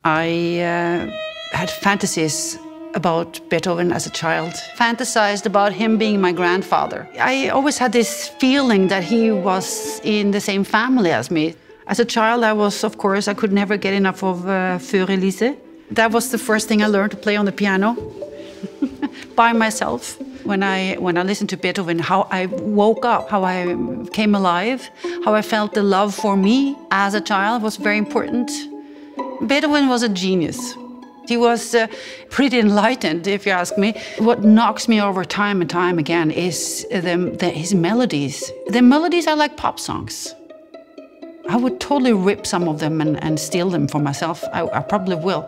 I had fantasies about Beethoven as a child, fantasized about him being my grandfather. I always had this feeling that he was in the same family as me. As a child, I could never get enough of Viennese. That was the first thing I learned to play on the piano by myself. When I listened to Beethoven, how I woke up, how I came alive, how I felt the love for me as a child was very important. Beethoven was a genius. He was pretty enlightened, if you ask me. What knocks me over time and time again is his melodies. The melodies are like pop songs. I would totally rip some of them and steal them for myself. I probably will.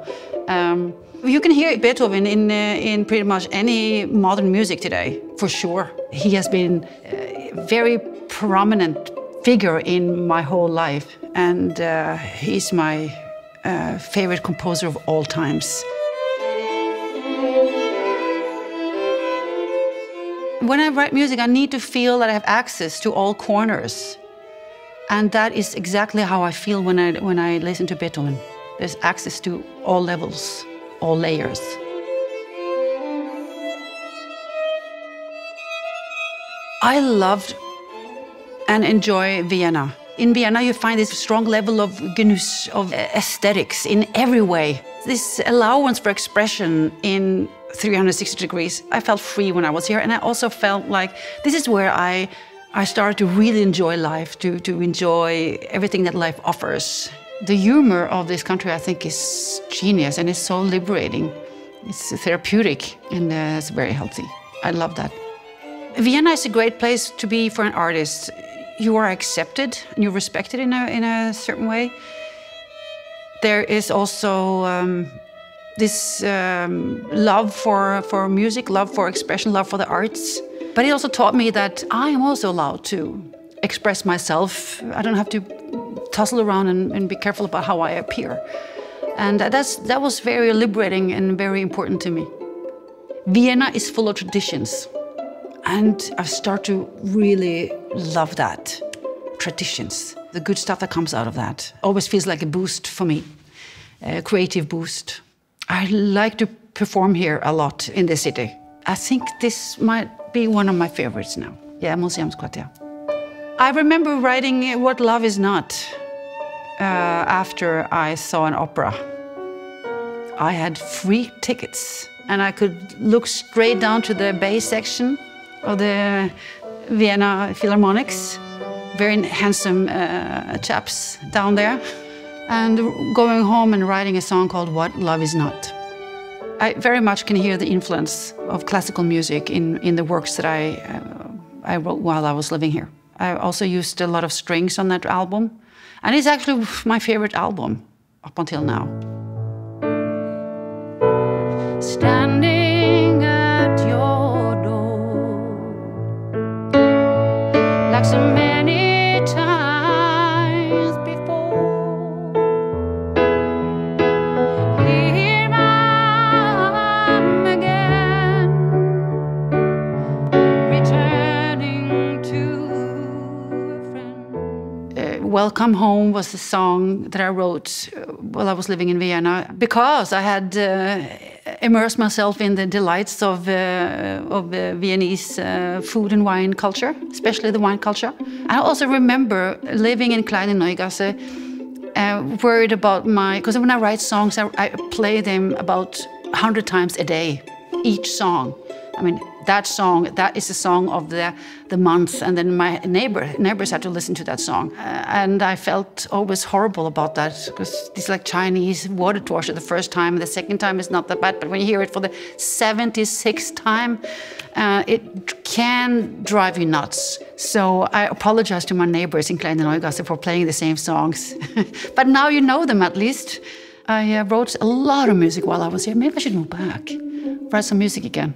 You can hear Beethoven in pretty much any modern music today, for sure. He has been a very prominent figure in my whole life, and he's my favorite composer of all times. When I write music, I need to feel that I have access to all corners. And that is exactly how I feel when I listen to Beethoven. There's access to all levels, all layers. I loved and enjoy Vienna. In Vienna, you find this strong level of genuss, of aesthetics in every way. This allowance for expression in 360 degrees. I felt free when I was here, and I also felt like this is where I started to really enjoy life, to enjoy everything that life offers. The humor of this country, I think, is genius, and it's so liberating. It's therapeutic, and it's very healthy. I love that. Vienna is a great place to be for an artist. You are accepted and you're respected in a certain way. There is also this love for music, love for expression, love for the arts. But it also taught me that I am also allowed to express myself. I don't have to tussle around and be careful about how I appear. And that was very liberating and very important to me. Vienna is full of traditions. And I start to really love that. Traditions. The good stuff that comes out of that always feels like a boost for me, a creative boost. I like to perform here a lot in the city. I think this might be one of my favorites now. Yeah, Museumsquartier. I remember writing What Love Is Not after I saw an opera. I had free tickets and I could look straight down to the bass section of the Vienna Philharmonics. Very handsome chaps down there. And going home and writing a song called What Love Is Not. I very much can hear the influence of classical music in the works that I wrote while I was living here. I also used a lot of strings on that album. And it's actually my favorite album up until now. Standing at your door, like so many times before. Here I am again, returning to a friend. Welcome Home was a song that I wrote while I was living in Vienna, because I had immersed myself in the delights of Viennese food and wine culture, especially the wine culture. I also remember living in Kleine Neugasse, worried about because when I write songs, I play them about 100 times a day, each song. I mean, that is the song of the month, and then my neighbors had to listen to that song. And I felt always horrible about that, because it's like Chinese water torture the first time, the second time is not that bad, but when you hear it for the 76th time, it can drive you nuts. So I apologize to my neighbors in Kleine Neugasse for playing the same songs. But now you know them at least. I wrote a lot of music while I was here. Maybe I should move back, write some music again.